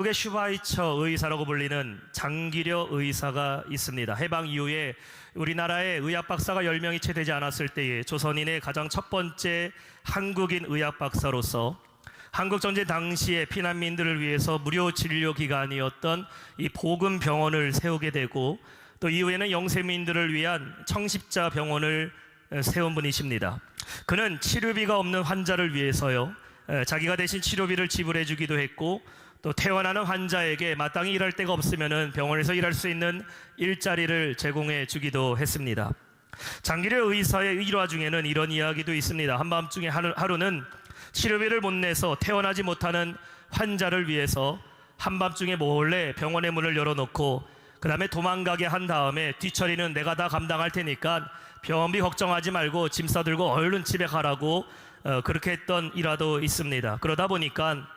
한국의 슈바이처 의사라고 불리는 장기려 의사가 있습니다. 해방 이후에 우리나라에 의학 박사가 10명이 채 되지 않았을 때에 조선인의 가장 첫 번째 한국인 의학 박사로서 한국전쟁 당시에 피난민들을 위해서 무료 진료 기관이었던 이 복음병원을 세우게 되고, 또 이후에는 영세민들을 위한 청십자병원을 세운 분이십니다. 그는 치료비가 없는 환자를 위해서요, 자기가 대신 치료비를 지불해 주기도 했고, 또 퇴원하는 환자에게 마땅히 일할 데가 없으면은 병원에서 일할 수 있는 일자리를 제공해 주기도 했습니다. 장기려 의사의 일화 중에는 이런 이야기도 있습니다. 한밤중에 하루는 치료비를 못 내서 퇴원하지 못하는 환자를 위해서 한밤중에 몰래 병원의 문을 열어놓고 그 다음에 도망가게 한 다음에 뒤처리는 내가 다 감당할 테니까 병원비 걱정하지 말고 짐 싸들고 얼른 집에 가라고 그렇게 했던 일화도 있습니다. 그러다 보니까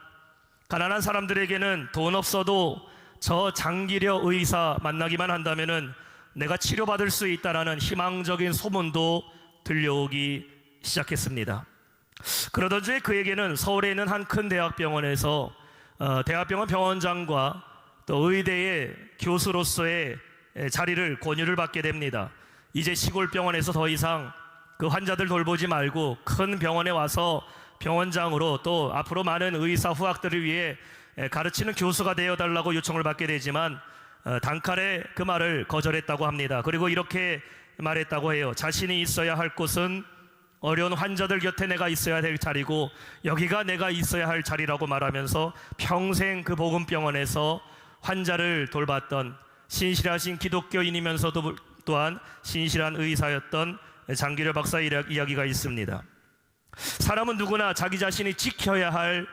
가난한 사람들에게는 돈 없어도 저 장기려 의사 만나기만 한다면은 내가 치료받을 수 있다라는 희망적인 소문도 들려오기 시작했습니다. 그러던 중에 그에게는 서울에 있는 한 큰 대학병원에서 대학병원 병원장과 또 의대의 교수로서의 자리를 권유를 받게 됩니다. 이제 시골 병원에서 더 이상 그 환자들 돌보지 말고 큰 병원에 와서 병원장으로 또 앞으로 많은 의사 후학들을 위해 가르치는 교수가 되어달라고 요청을 받게 되지만 단칼에 그 말을 거절했다고 합니다. 그리고 이렇게 말했다고 해요. 자신이 있어야 할 곳은 어려운 환자들 곁에 내가 있어야 될 자리고 여기가 내가 있어야 할 자리라고 말하면서 평생 그 복음병원에서 환자를 돌봤던 신실하신 기독교인이면서도 또한 신실한 의사였던 장기려 박사 이야기가 있습니다. 사람은 누구나 자기 자신이 지켜야 할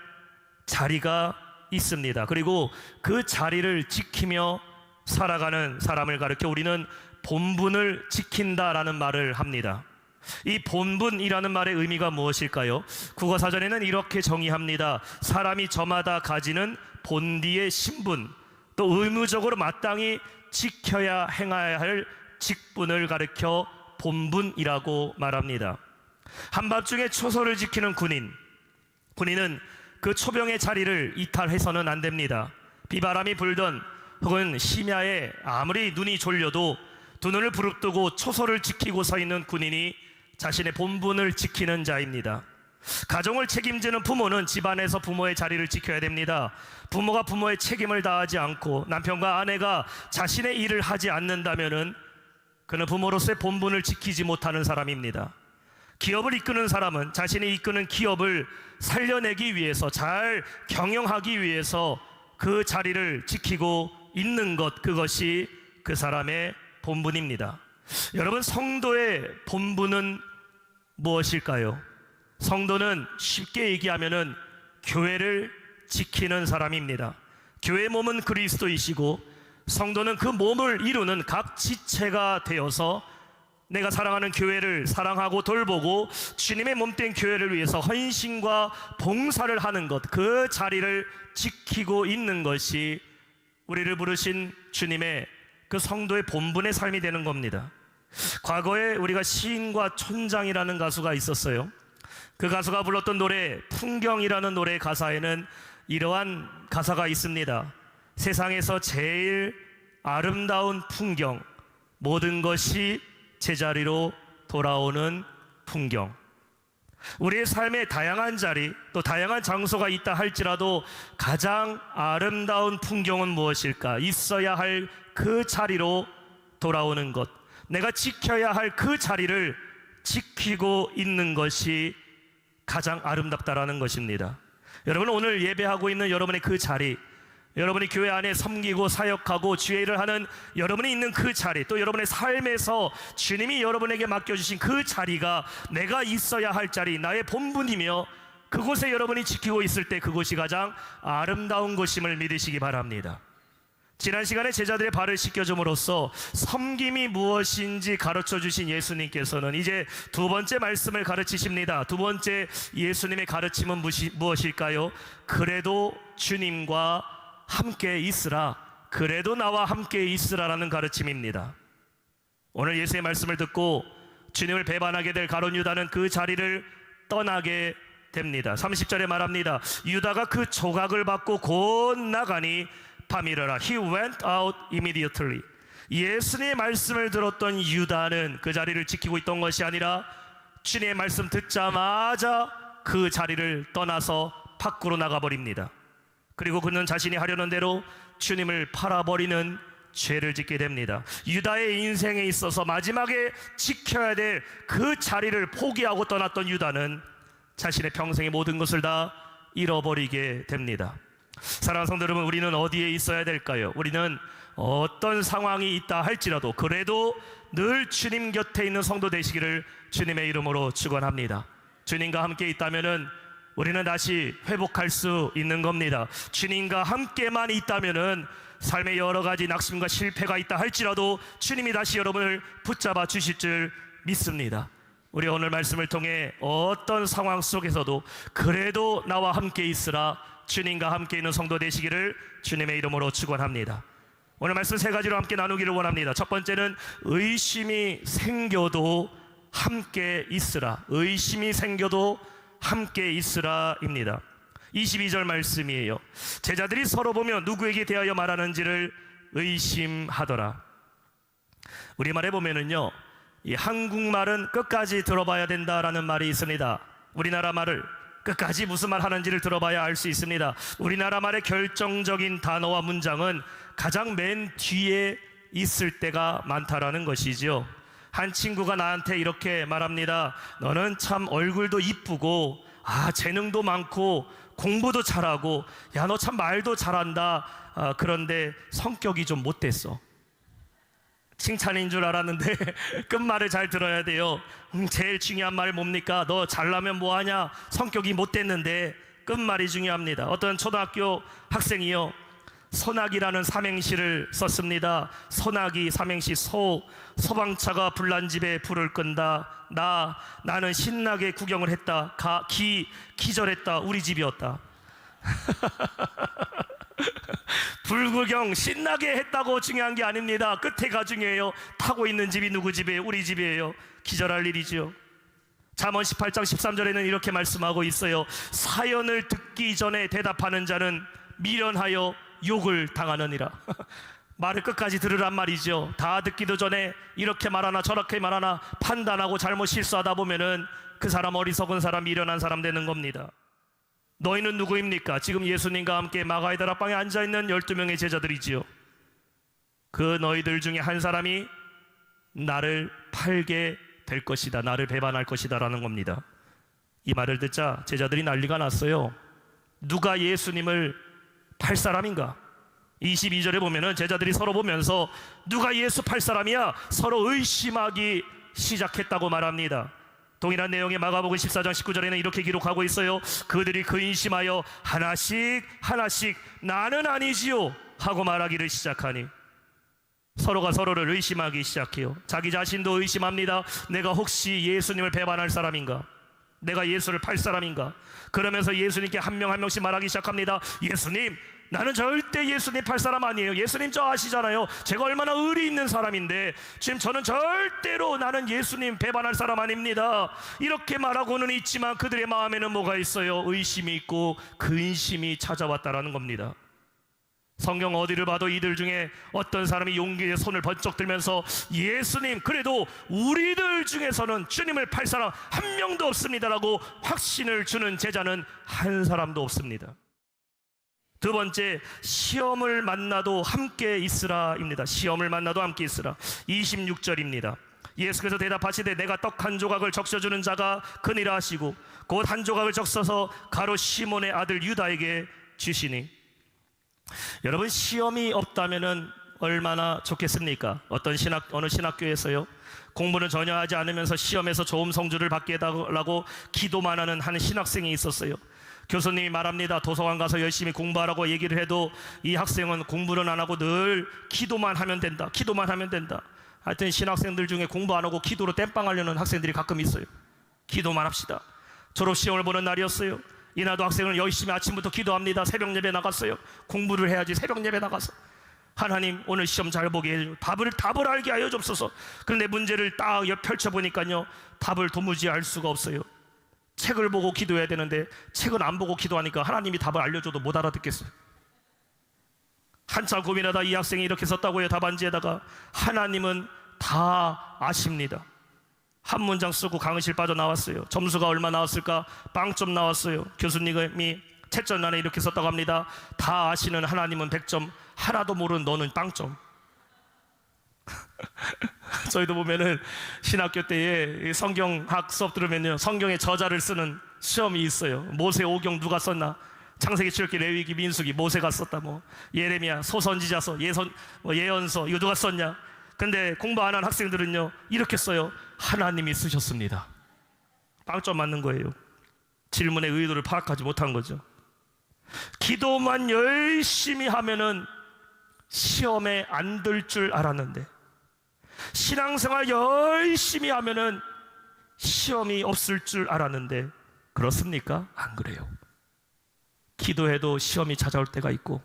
자리가 있습니다. 그리고 그 자리를 지키며 살아가는 사람을 가르쳐 우리는 본분을 지킨다라는 말을 합니다. 이 본분이라는 말의 의미가 무엇일까요? 국어사전에는 이렇게 정의합니다. 사람이 저마다 가지는 본디의 신분, 또 의무적으로 마땅히 지켜야 행해야 할 직분을 가르쳐 본분이라고 말합니다. 한밤중에 초소를 지키는 군인은 그 초병의 자리를 이탈해서는 안 됩니다. 비바람이 불던 혹은 심야에 아무리 눈이 졸려도 두 눈을 부릅뜨고 초소를 지키고 서 있는 군인이 자신의 본분을 지키는 자입니다. 가정을 책임지는 부모는 집안에서 부모의 자리를 지켜야 됩니다. 부모가 부모의 책임을 다하지 않고 남편과 아내가 자신의 일을 하지 않는다면은 그는 부모로서의 본분을 지키지 못하는 사람입니다. 기업을 이끄는 사람은 자신이 이끄는 기업을 살려내기 위해서, 잘 경영하기 위해서 그 자리를 지키고 있는 것, 그것이 그 사람의 본분입니다. 여러분, 성도의 본분은 무엇일까요? 성도는 쉽게 얘기하면은 교회를 지키는 사람입니다. 교회의 몸은 그리스도이시고 성도는 그 몸을 이루는 각 지체가 되어서 내가 사랑하는 교회를 사랑하고 돌보고 주님의 몸된 교회를 위해서 헌신과 봉사를 하는 것, 그 자리를 지키고 있는 것이 우리를 부르신 주님의 그 성도의 본분의 삶이 되는 겁니다. 과거에 우리가 시인과 촌장이라는 가수가 있었어요. 그 가수가 불렀던 노래 풍경이라는 노래 가사에는 이러한 가사가 있습니다. 세상에서 제일 아름다운 풍경, 모든 것이 제자리로 돌아오는 풍경. 우리의 삶에 다양한 자리, 또 다양한 장소가 있다 할지라도 가장 아름다운 풍경은 무엇일까? 있어야 할 그 자리로 돌아오는 것, 내가 지켜야 할 그 자리를 지키고 있는 것이 가장 아름답다라는 것입니다. 여러분, 오늘 예배하고 있는 여러분의 그 자리, 여러분이 교회 안에 섬기고 사역하고 주의 일을 하는 여러분이 있는 그 자리, 또 여러분의 삶에서 주님이 여러분에게 맡겨주신 그 자리가 내가 있어야 할 자리, 나의 본분이며 그곳에 여러분이 지키고 있을 때 그곳이 가장 아름다운 곳임을 믿으시기 바랍니다. 지난 시간에 제자들의 발을 씻겨줌으로써 섬김이 무엇인지 가르쳐주신 예수님께서는 이제 두 번째 말씀을 가르치십니다. 두 번째 예수님의 가르침은 무엇일까요? 그래도 주님과 함께 있으라, 그래도 나와 함께 있으라라는 가르침입니다. 오늘 예수의 말씀을 듣고 주님을 배반하게 될 가룟 유다는 그 자리를 떠나게 됩니다. 30절에 말합니다. 유다가 그 조각을 받고 곧 나가니 밤이러라. He went out immediately. 예수님의 말씀을 들었던 유다는 그 자리를 지키고 있던 것이 아니라 주님의 말씀 듣자마자 그 자리를 떠나서 밖으로 나가버립니다. 그리고 그는 자신이 하려는 대로 주님을 팔아버리는 죄를 짓게 됩니다. 유다의 인생에 있어서 마지막에 지켜야 될 그 자리를 포기하고 떠났던 유다는 자신의 평생의 모든 것을 다 잃어버리게 됩니다. 사랑하는 성도 여러분, 우리는 어디에 있어야 될까요? 우리는 어떤 상황이 있다 할지라도 그래도 늘 주님 곁에 있는 성도 되시기를 주님의 이름으로 축원합니다. 주님과 함께 있다면은 우리는 다시 회복할 수 있는 겁니다. 주님과 함께만 있다면은 삶의 여러 가지 낙심과 실패가 있다 할지라도 주님이 다시 여러분을 붙잡아 주실 줄 믿습니다. 우리 오늘 말씀을 통해 어떤 상황 속에서도 그래도 나와 함께 있으라 주님과 함께 있는 성도 되시기를 주님의 이름으로 축원합니다. 오늘 말씀 세 가지로 함께 나누기를 원합니다. 첫 번째는 의심이 생겨도 함께 있으라. 의심이 생겨도 함께 있으라입니다. 22절 말씀이에요. 제자들이 서로 보며 누구에게 대하여 말하는지를 의심하더라. 우리말에 보면은요, 이 한국말은 끝까지 들어봐야 된다라는 말이 있습니다. 우리나라 말을 끝까지 무슨 말 하는지를 들어봐야 알 수 있습니다. 우리나라 말의 결정적인 단어와 문장은 가장 맨 뒤에 있을 때가 많다라는 것이죠. 한 친구가 나한테 이렇게 말합니다. 너는 참 얼굴도 이쁘고 재능도 많고 공부도 잘하고 야, 너 참 말도 잘한다. 그런데 성격이 좀 못됐어. 칭찬인 줄 알았는데 끝말을 잘 들어야 돼요. 제일 중요한 말 뭡니까? 너 잘나면 뭐하냐? 성격이 못됐는데 끝말이 중요합니다. 어떤 초등학교 학생이요, 소나기라는 삼행시를 썼습니다. 소나기 삼행시. 소방차가 불난 집에 불을 끈다. 나는 신나게 구경을 했다. 기절했다. 우리 집이었다. 불구경 신나게 했다고 중요한 게 아닙니다. 끝에가 중요해요. 타고 있는 집이 누구 집이에요? 우리 집이에요. 기절할 일이죠. 잠언 18장 13절에는 이렇게 말씀하고 있어요. 사연을 듣기 전에 대답하는 자는 미련하여 욕을 당하느니라. 말을 끝까지 들으란 말이죠. 다 듣기도 전에 이렇게 말하나 저렇게 말하나 판단하고 잘못 실수하다 보면은 그 사람 어리석은 사람, 미련한 사람 되는 겁니다. 너희는 누구입니까? 지금 예수님과 함께 마가의 다락방에 앉아있는 12명의 제자들이지요. 그 너희들 중에 한 사람이 나를 팔게 될 것이다, 나를 배반할 것이다 라는 겁니다. 이 말을 듣자 제자들이 난리가 났어요. 누가 예수님을 팔 사람인가? 22절에 보면은 제자들이 서로 보면서 누가 예수 팔 사람이야? 서로 의심하기 시작했다고 말합니다. 동일한 내용의 마가복음 14장 19절에는 이렇게 기록하고 있어요. 그들이 근심하여 하나씩 나는 아니지요 하고 말하기를 시작하니, 서로가 서로를 의심하기 시작해요. 자기 자신도 의심합니다. 내가 혹시 예수님을 배반할 사람인가? 내가 예수를 팔 사람인가? 그러면서 예수님께 한 명 한 명씩 말하기 시작합니다. 예수님, 나는 절대 예수님 팔 사람 아니에요. 예수님 저 아시잖아요. 제가 얼마나 의리 있는 사람인데 지금 저는 절대로 나는 예수님 배반할 사람 아닙니다. 이렇게 말하고는 있지만 그들의 마음에는 뭐가 있어요? 의심이 있고 근심이 찾아왔다라는 겁니다. 성경 어디를 봐도 이들 중에 어떤 사람이 용기에 손을 번쩍 들면서 예수님, 그래도 우리들 중에서는 주님을 팔 사람 한 명도 없습니다라고 확신을 주는 제자는 한 사람도 없습니다. 두 번째, 시험을 만나도 함께 있으라입니다. 시험을 만나도 함께 있으라. 26절입니다. 예수께서 대답하시되 내가 떡 한 조각을 적셔주는 자가 그니라 하시고 곧 한 조각을 적셔서 가롯 시몬의 아들 유다에게 주시니. 여러분, 시험이 없다면은 얼마나 좋겠습니까? 어느 신학교에서요, 공부는 전혀 하지 않으면서 시험에서 좋은 성적을 받게 해달라고 기도만 하는 한 신학생이 있었어요. 교수님이 말합니다. 도서관 가서 열심히 공부하라고 얘기를 해도 이 학생은 공부는 안 하고 늘 기도만 하면 된다. 하여튼 신학생들 중에 공부 안 하고 기도로 땜빵 하려는 학생들이 가끔 있어요. 기도만 합시다. 졸업시험을 보는 날이었어요. 이날도 학생은 열심히 아침부터 기도합니다. 새벽 예배 나갔어요. 공부를 해야지. 새벽 예배 나가서 하나님, 오늘 시험 잘 보게 해줘. 답을 알게 하여 줍소서. 그런데 문제를 딱 펼쳐보니까요, 답을 도무지 알 수가 없어요. 책을 보고 기도해야 되는데 책은 안 보고 기도하니까 하나님이 답을 알려줘도 못 알아듣겠어요. 한참 고민하다 이 학생이 이렇게 썼다고 해요. 답안지에다가. 하나님은 다 아십니다. 한 문장 쓰고 강의실 빠져나왔어요. 점수가 얼마 나왔을까? 빵점 나왔어요. 교수님이 채점란에 이렇게 썼다고 합니다. 다 아시는 하나님은 100점, 하나도 모르는 너는 빵점. 저희도 보면은 신학교 때에 성경학 수업 들으면요, 성경의 저자를 쓰는 시험이 있어요. 모세 오경 누가 썼나? 창세기, 출애굽기, 레위기, 민수기 모세가 썼다. 뭐 예레미야 소선지자서, 예언서 이거 누가 썼냐? 근데 공부 안 한 학생들은요 이렇게 써요. 하나님이 쓰셨습니다. 빵점 맞는 거예요. 질문의 의도를 파악하지 못한 거죠. 기도만 열심히 하면은 시험에 안 들 줄 알았는데, 신앙생활 열심히 하면은 시험이 없을 줄 알았는데, 그렇습니까? 안 그래요. 기도해도 시험이 찾아올 때가 있고,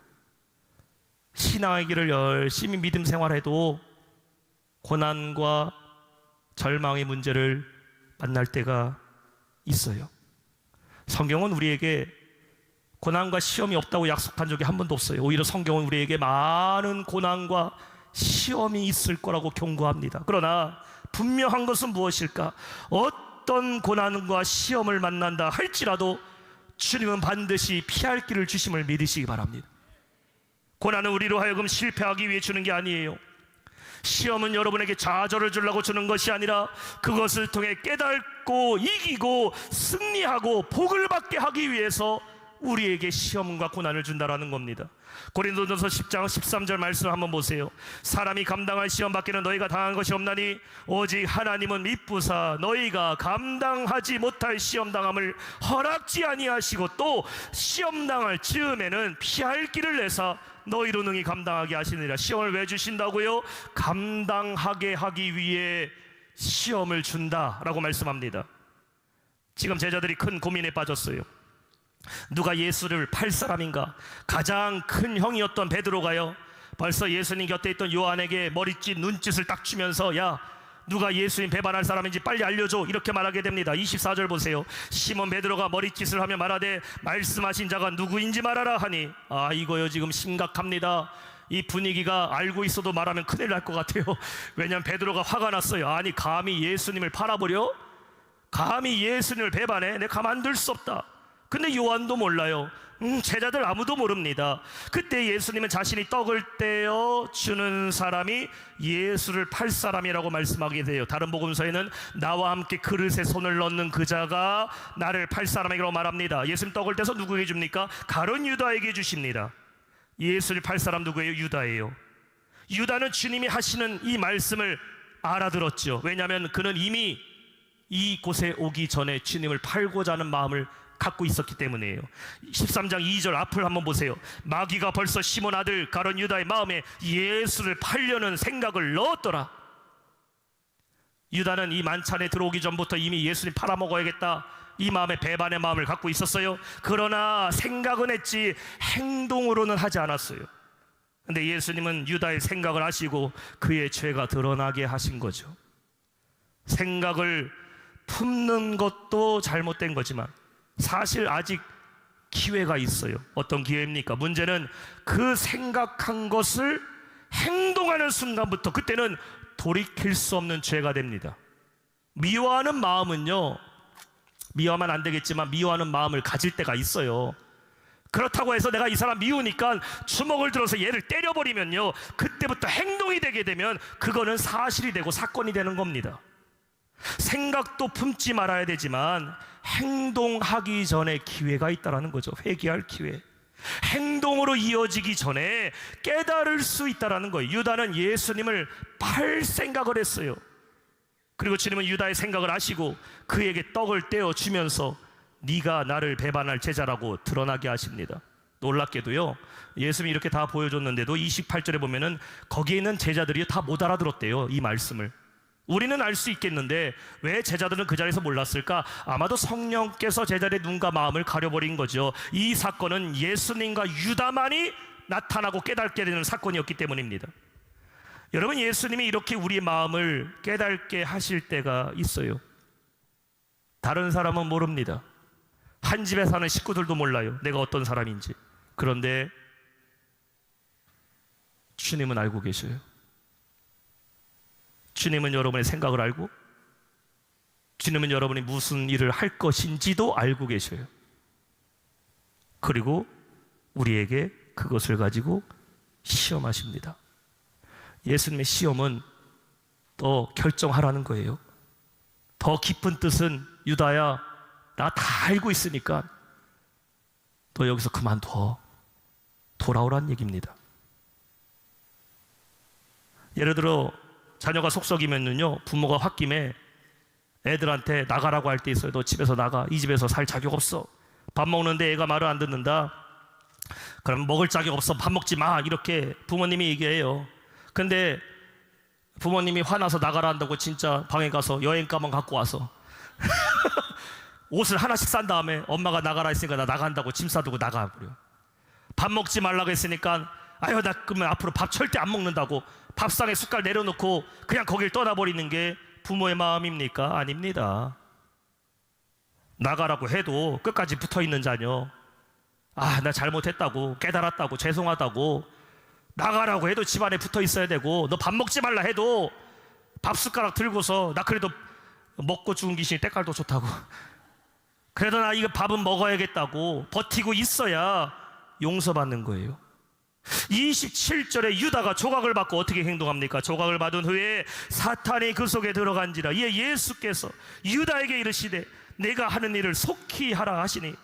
신앙의 길을 열심히 믿음 생활해도 고난과 절망의 문제를 만날 때가 있어요. 성경은 우리에게 고난과 시험이 없다고 약속한 적이 한 번도 없어요. 오히려 성경은 우리에게 많은 고난과 시험이 있을 거라고 경고합니다. 그러나 분명한 것은 무엇일까? 어떤 고난과 시험을 만난다 할지라도 주님은 반드시 피할 길을 주심을 믿으시기 바랍니다. 고난은 우리로 하여금 실패하기 위해 주는 게 아니에요. 시험은 여러분에게 좌절을 주려고 주는 것이 아니라 그것을 통해 깨닫고 이기고 승리하고 복을 받게 하기 위해서 우리에게 시험과 고난을 준다라는 겁니다. 고린도전서 10장 13절 말씀 한번 보세요. 사람이 감당할 시험 밖에는 너희가 당한 것이 없나니 오직 하나님은 미쁘사 너희가 감당하지 못할 시험 당함을 허락지 아니하시고 또 시험 당할 즈음에는 피할 길을 내사 너희로 능히 감당하게 하시느니라. 시험을 왜 주신다고요? 감당하게 하기 위해 시험을 준다라고 말씀합니다. 지금 제자들이 큰 고민에 빠졌어요. 누가 예수를 팔 사람인가? 가장 큰 형이었던 베드로가요, 벌써 예수님 곁에 있던 요한에게 머리짓 눈짓을 딱 주면서 야, 누가 예수님 배반할 사람인지 빨리 알려줘, 이렇게 말하게 됩니다. 24절 보세요. 시몬 베드로가 머리짓을 하며 말하되 말씀하신 자가 누구인지 말하라 하니, 아, 이거요 지금 심각합니다. 이 분위기가 알고 있어도 말하면 큰일 날 것 같아요. 왜냐하면 베드로가 화가 났어요. 아니, 감히 예수님을 팔아버려? 감히 예수님을 배반해? 내가 가만둘 수 없다. 근데 요한도 몰라요. 제자들 아무도 모릅니다. 그때 예수님은 자신이 떡을 떼어 주는 사람이 예수를 팔 사람이라고 말씀하게 돼요. 다른 복음서에는 나와 함께 그릇에 손을 넣는 그 자가 나를 팔 사람이라고 말합니다. 예수님 떡을 떼서 누구에게 줍니까? 가룟 유다에게 주십니다. 예수를 팔 사람 누구예요? 유다예요. 유다는 주님이 하시는 이 말씀을 알아들었죠. 왜냐하면 그는 이미 이곳에 오기 전에 주님을 팔고자 하는 마음을 갖고 있었기 때문이에요. 13장 2절 앞을 한번 보세요. 마귀가 벌써 시몬 아들 가룟 유다의 마음에 예수를 팔려는 생각을 넣었더라. 유다는 이 만찬에 들어오기 전부터 이미 예수님 팔아먹어야겠다, 이 마음에 배반의 마음을 갖고 있었어요. 그러나 생각은 했지 행동으로는 하지 않았어요. 근데 예수님은 유다의 생각을 아시고 그의 죄가 드러나게 하신 거죠. 생각을 품는 것도 잘못된 거지만 사실 아직 기회가 있어요. 어떤 기회입니까? 문제는 그 생각한 것을 행동하는 순간부터 그때는 돌이킬 수 없는 죄가 됩니다. 미워하는 마음은요, 미워하면 안 되겠지만 미워하는 마음을 가질 때가 있어요. 그렇다고 해서 내가 이 사람 미우니까 주먹을 들어서 얘를 때려버리면요, 그때부터 행동이 되게 되면 그거는 사실이 되고 사건이 되는 겁니다. 생각도 품지 말아야 되지만 행동하기 전에 기회가 있다는 거죠. 회개할 기회, 행동으로 이어지기 전에 깨달을 수 있다는 거예요. 유다는 예수님을 팔 생각을 했어요. 그리고 주님은 유다의 생각을 아시고 그에게 떡을 떼어 주면서 네가 나를 배반할 제자라고 드러나게 하십니다. 놀랍게도요, 예수님이 이렇게 다 보여줬는데도 28절에 보면은 거기에 있는 제자들이 다 못 알아들었대요, 이 말씀을. 우리는 알 수 있겠는데 왜 제자들은 그 자리에서 몰랐을까? 아마도 성령께서 제자들의 눈과 마음을 가려버린 거죠. 이 사건은 예수님과 유다만이 나타나고 깨닫게 되는 사건이었기 때문입니다. 여러분, 예수님이 이렇게 우리의 마음을 깨닫게 하실 때가 있어요. 다른 사람은 모릅니다. 한 집에 사는 식구들도 몰라요, 내가 어떤 사람인지. 그런데 주님은 알고 계셔요. 주님은 여러분의 생각을 알고, 주님은 여러분이 무슨 일을 할 것인지도 알고 계셔요. 그리고 우리에게 그것을 가지고 시험하십니다. 예수님의 시험은 더 결정하라는 거예요. 더 깊은 뜻은, 유다야, 나 다 알고 있으니까 너 여기서 그만둬, 돌아오란 얘기입니다. 예를 들어 자녀가 속썩이면요, 부모가 홧김에 애들한테 나가라고 할 때 있어요. 너 집에서 나가, 이 집에서 살 자격 없어. 밥 먹는데 애가 말을 안 듣는다, 그럼 먹을 자격 없어, 밥 먹지 마, 이렇게 부모님이 얘기해요. 근데 부모님이 화나서 나가라 한다고 진짜 방에 가서 여행 가방 갖고 와서 옷을 하나씩 산 다음에 엄마가 나가라 했으니까 나 나간다고 짐 싸두고 나가버려. 밥 먹지 말라고 했으니까 아유 나 그러면 앞으로 밥 절대 안 먹는다고 밥상에 숟갈 내려놓고 그냥 거길 떠나버리는 게 부모의 마음입니까? 아닙니다. 나가라고 해도 끝까지 붙어있는 자녀, 아 나 잘못했다고, 깨달았다고, 죄송하다고, 나가라고 해도 집안에 붙어 있어야 되고, 너 밥 먹지 말라 해도 밥 숟가락 들고서 나 그래도 먹고 죽은 귀신이 때깔도 좋다고, 그래도 나 이거 밥은 먹어야겠다고 버티고 있어야 용서받는 거예요. 27절에 유다가 조각을 받고 어떻게 행동합니까? 조각을 받은 후에 사탄이 그 속에 들어간지라. 이에 예수께서 유다에게 이르시되 내가 하는 일을 속히 하라 하시니.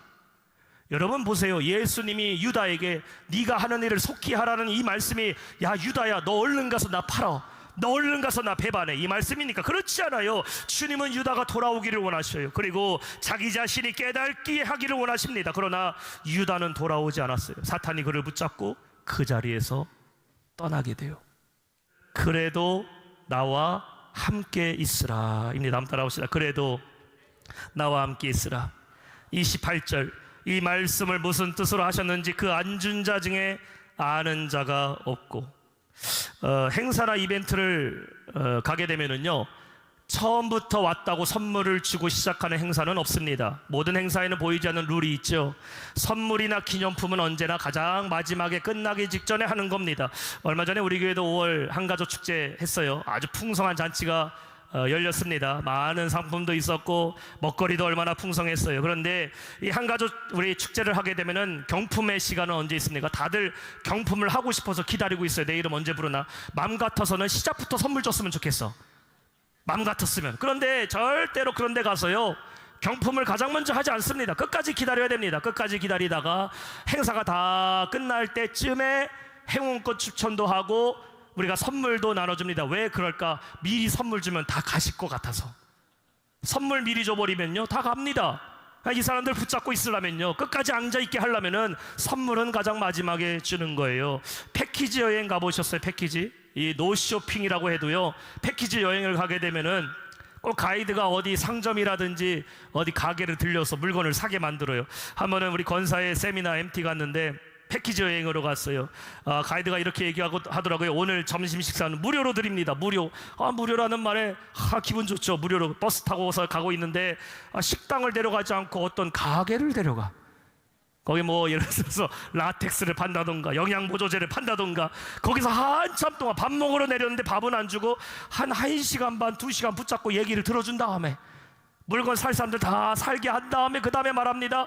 여러분 보세요. 예수님이 유다에게 네가 하는 일을 속히 하라는 이 말씀이, 야 유다야 너 얼른 가서 나 팔아, 너 얼른 가서 나 배반해, 이 말씀입니까? 그렇지 않아요. 주님은 유다가 돌아오기를 원하셔요. 그리고 자기 자신이 깨닫게 하기를 원하십니다. 그러나 유다는 돌아오지 않았어요. 사탄이 그를 붙잡고 그 자리에서 떠나게 돼요. 그래도 나와 함께 있으라 입니다. 한번 따라합시다. 그래도 나와 함께 있으라. 28절, 이 말씀을 무슨 뜻으로 하셨는지 그 앉은 자 중에 아는 자가 없고. 행사나 이벤트를 가게 되면은요, 처음부터 왔다고 선물을 주고 시작하는 행사는 없습니다. 모든 행사에는 보이지 않는 룰이 있죠. 선물이나 기념품은 언제나 가장 마지막에 끝나기 직전에 하는 겁니다. 얼마 전에 우리 교회도 5월 한가족 축제 했어요. 아주 풍성한 잔치가 열렸습니다. 많은 상품도 있었고 먹거리도 얼마나 풍성했어요. 그런데 이 한가족 우리 축제를 하게 되면은 경품의 시간은 언제 있습니까? 다들 경품을 하고 싶어서 기다리고 있어요. 내 이름 언제 부르나. 맘 같아서는 시작부터 선물 줬으면 좋겠어, 맘 같았으면. 그런데 절대로 그런 데 가서요, 경품을 가장 먼저 하지 않습니다. 끝까지 기다려야 됩니다. 끝까지 기다리다가 행사가 다 끝날 때쯤에 행운꽃 추천도 하고 우리가 선물도 나눠줍니다. 왜 그럴까? 미리 선물 주면 다 가실 것 같아서. 선물 미리 줘버리면요 다 갑니다. 이 사람들 붙잡고 있으려면요, 끝까지 앉아있게 하려면은 선물은 가장 마지막에 주는 거예요. 패키지 여행 가보셨어요? 패키지? 이 노쇼핑이라고 해도요, 패키지 여행을 가게 되면은 꼭 가이드가 어디 상점이라든지 어디 가게를 들려서 물건을 사게 만들어요. 한 번은 우리 건사의 세미나 MT 갔는데 패키지 여행으로 갔어요. 가이드가 이렇게 얘기하고 하더라고요. 오늘 점심 식사는 무료로 드립니다. 무료. 무료라는 말에 기분 좋죠. 무료로 버스 타고서 가고 있는데 식당을 데려가지 않고 어떤 가게를 데려가. 거기 뭐 예를 들어서 라텍스를 판다던가 영양보조제를 판다던가, 거기서 한참 동안 밥 먹으러 내렸는데 밥은 안 주고 한 1시간 반 2시간 붙잡고 얘기를 들어준 다음에 물건 살 사람들 다 살게 한 다음에 그 다음에 말합니다.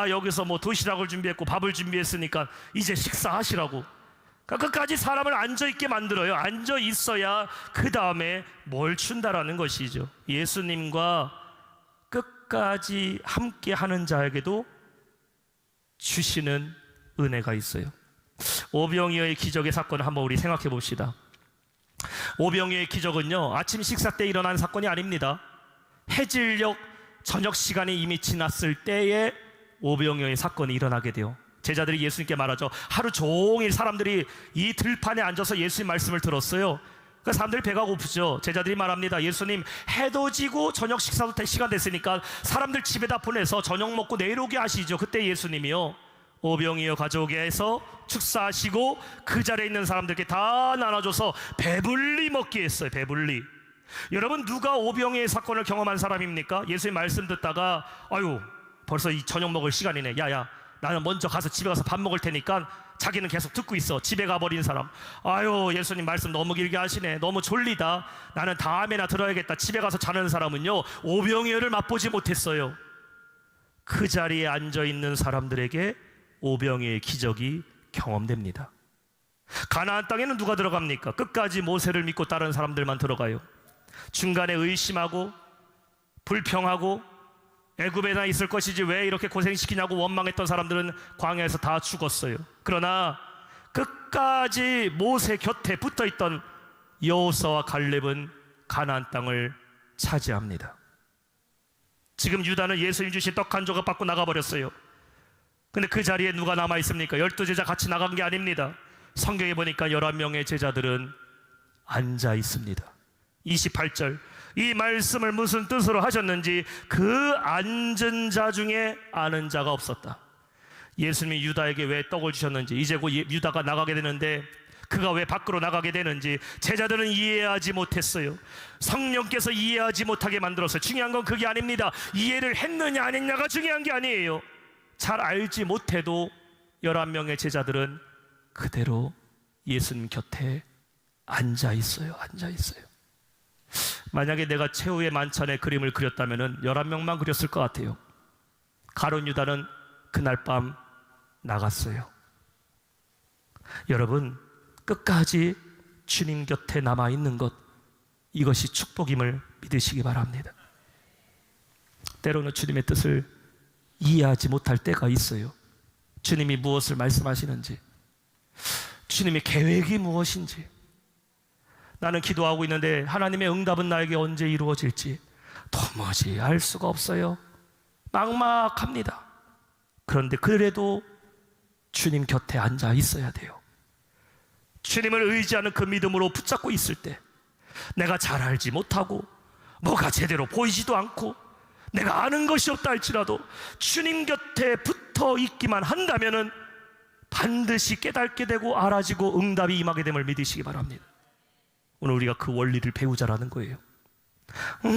여기서 뭐 도시락을 준비했고 밥을 준비했으니까 이제 식사하시라고. 그러니까 끝까지 사람을 앉아있게 만들어요. 앉아있어야 그 다음에 뭘 준다라는 것이죠. 예수님과 끝까지 함께 하는 자에게도 주시는 은혜가 있어요. 오병이어의 기적의 사건을 한번 우리 생각해 봅시다. 오병이어의 기적은요, 아침 식사 때 일어난 사건이 아닙니다. 해질녘 저녁 시간이 이미 지났을 때에 오병이어의 사건이 일어나게 돼요. 제자들이 예수님께 말하죠. 하루 종일 사람들이 이 들판에 앉아서 예수님 말씀을 들었어요. 그러니까 사람들이 배가 고프죠. 제자들이 말합니다. 예수님, 해도 지고 저녁 식사도 될 시간 됐으니까 사람들 집에다 보내서 저녁 먹고 내일 오게 하시죠. 그때 예수님이요, 오병이어 가족에 해서 축사하시고 그 자리에 있는 사람들께 다 나눠줘서 배불리 먹게 했어요. 배불리. 여러분, 누가 오병이의 사건을 경험한 사람입니까? 예수님 말씀 듣다가 아유 벌써 이 저녁 먹을 시간이네, 야야 나는 먼저 가서 집에 가서 밥 먹을 테니까, 자기는 계속 듣고 있어. 집에 가버린 사람, 아유 예수님 말씀 너무 길게 하시네, 너무 졸리다, 나는 다음에나 들어야겠다, 집에 가서 자는 사람은요 오병이어를 맛보지 못했어요. 그 자리에 앉아있는 사람들에게 오병이어의 기적이 경험됩니다. 가나안 땅에는 누가 들어갑니까? 끝까지 모세를 믿고 따르는 사람들만 들어가요. 중간에 의심하고 불평하고 애굽에나 있을 것이지 왜 이렇게 고생시키냐고 원망했던 사람들은 광야에서 다 죽었어요. 그러나 끝까지 모세 곁에 붙어있던 여호수아와 갈렙은 가나안 땅을 차지합니다. 지금 유다는 예수님 주신 떡 한 조각 받고 나가버렸어요. 근데 그 자리에 누가 남아있습니까? 12제자 같이 나간 게 아닙니다. 성경에 보니까 11명의 제자들은 앉아 있습니다. 28절, 이 말씀을 무슨 뜻으로 하셨는지 그 앉은 자 중에 아는 자가 없었다. 예수님이 유다에게 왜 떡을 주셨는지, 이제 곧 유다가 나가게 되는데 그가 왜 밖으로 나가게 되는지 제자들은 이해하지 못했어요. 성령께서 이해하지 못하게 만들었어요. 중요한 건 그게 아닙니다. 이해를 했느냐 안 했냐가 중요한 게 아니에요. 잘 알지 못해도 11명의 제자들은 그대로 예수님 곁에 앉아 있어요. 앉아 있어요. 만약에 내가 최후의 만찬의 그림을 그렸다면 11명만 그렸을 것 같아요. 가룟 유다는 그날 밤 나갔어요. 여러분, 끝까지 주님 곁에 남아있는 것, 이것이 축복임을 믿으시기 바랍니다. 때로는 주님의 뜻을 이해하지 못할 때가 있어요. 주님이 무엇을 말씀하시는지, 주님의 계획이 무엇인지, 나는 기도하고 있는데 하나님의 응답은 나에게 언제 이루어질지 도무지 알 수가 없어요. 막막합니다. 그런데 그래도 주님 곁에 앉아 있어야 돼요. 주님을 의지하는 그 믿음으로 붙잡고 있을 때, 내가 잘 알지 못하고 뭐가 제대로 보이지도 않고 내가 아는 것이 없다 할지라도 주님 곁에 붙어 있기만 한다면은 반드시 깨닫게 되고 알아지고 응답이 임하게 됨을 믿으시기 바랍니다. 오늘 우리가 그 원리를 배우자라는 거예요.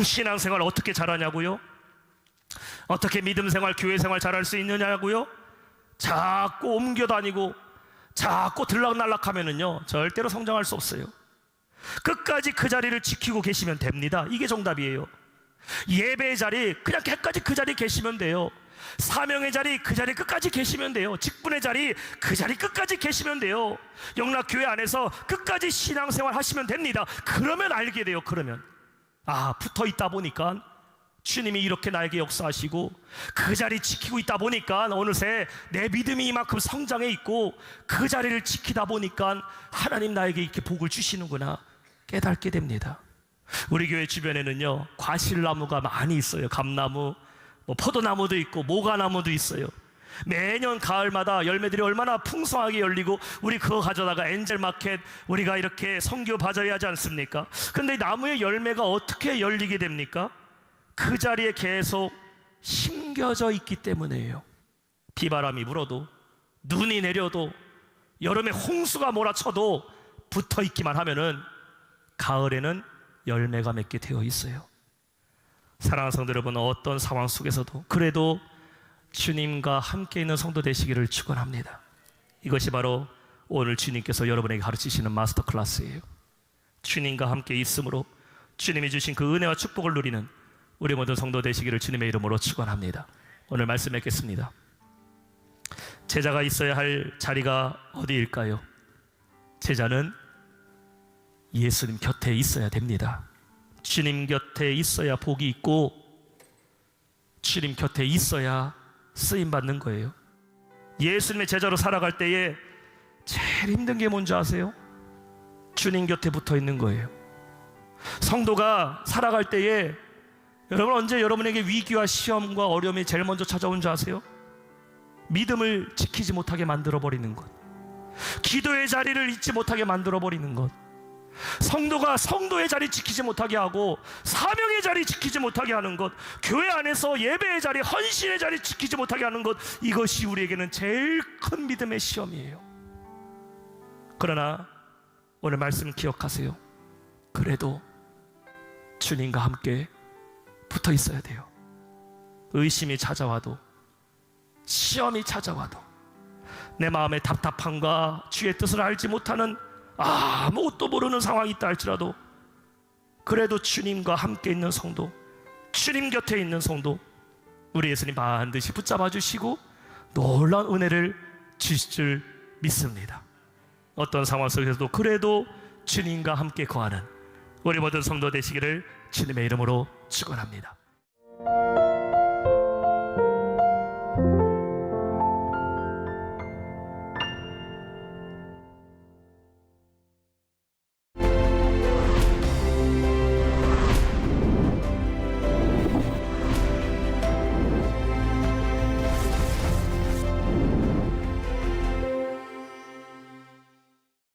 신앙생활 어떻게 잘하냐고요? 어떻게 믿음생활, 교회생활 잘할 수 있느냐고요? 자꾸 옮겨다니고 자꾸 들락날락하면은요 절대로 성장할 수 없어요. 끝까지 그 자리를 지키고 계시면 됩니다. 이게 정답이에요. 예배의 자리 그냥 끝까지 그 자리에 계시면 돼요. 사명의 자리 그 자리 끝까지 계시면 돼요. 직분의 자리 그 자리 끝까지 계시면 돼요. 영락교회 안에서 끝까지 신앙생활 하시면 됩니다. 그러면 알게 돼요. 그러면 붙어 있다 보니까 주님이 이렇게 나에게 역사하시고 그 자리 지키고 있다 보니까 어느새 내 믿음이 이만큼 성장해 있고 그 자리를 지키다 보니까 하나님 나에게 이렇게 복을 주시는구나 깨닫게 됩니다. 우리 교회 주변에는요 과실나무가 많이 있어요. 감나무, 포도나무도 있고 모가나무도 있어요. 매년 가을마다 열매들이 얼마나 풍성하게 열리고 우리 그거 가져다가 엔젤마켓 우리가 이렇게 선교 바자회 하지 않습니까? 근데 나무의 열매가 어떻게 열리게 됩니까? 그 자리에 계속 심겨져 있기 때문이에요. 비바람이 불어도 눈이 내려도 여름에 홍수가 몰아쳐도 붙어 있기만 하면은 가을에는 열매가 맺게 되어 있어요. 사랑하는 성도 여러분, 어떤 상황 속에서도 그래도 주님과 함께 있는 성도 되시기를 축원합니다. 이것이 바로 오늘 주님께서 여러분에게 가르치시는 마스터 클래스예요. 주님과 함께 있음으로 주님이 주신 그 은혜와 축복을 누리는 우리 모든 성도 되시기를 주님의 이름으로 축원합니다. 오늘 말씀 맺겠습니다. 제자가 있어야 할 자리가 어디일까요? 제자는 예수님 곁에 있어야 됩니다. 주님 곁에 있어야 복이 있고 주님 곁에 있어야 쓰임받는 거예요. 예수님의 제자로 살아갈 때에 제일 힘든 게 뭔지 아세요? 주님 곁에 붙어 있는 거예요. 성도가 살아갈 때에 여러분 언제 여러분에게 위기와 시험과 어려움이 제일 먼저 찾아온 줄 아세요? 믿음을 지키지 못하게 만들어버리는 것, 기도의 자리를 잊지 못하게 만들어버리는 것, 성도가 성도의 자리 지키지 못하게 하고 사명의 자리 지키지 못하게 하는 것, 교회 안에서 예배의 자리, 헌신의 자리 지키지 못하게 하는 것, 이것이 우리에게는 제일 큰 믿음의 시험이에요. 그러나 오늘 말씀 기억하세요. 그래도 주님과 함께 붙어 있어야 돼요. 의심이 찾아와도, 시험이 찾아와도, 내 마음의 답답함과 주의 뜻을 알지 못하는 아무것도 모르는 상황이 있다 할지라도, 그래도 주님과 함께 있는 성도, 주님 곁에 있는 성도, 우리 예수님 반드시 붙잡아 주시고 놀라운 은혜를 주실 줄 믿습니다. 어떤 상황 속에서도 그래도 주님과 함께 거하는 우리 모든 성도 되시기를 주님의 이름으로 축원합니다.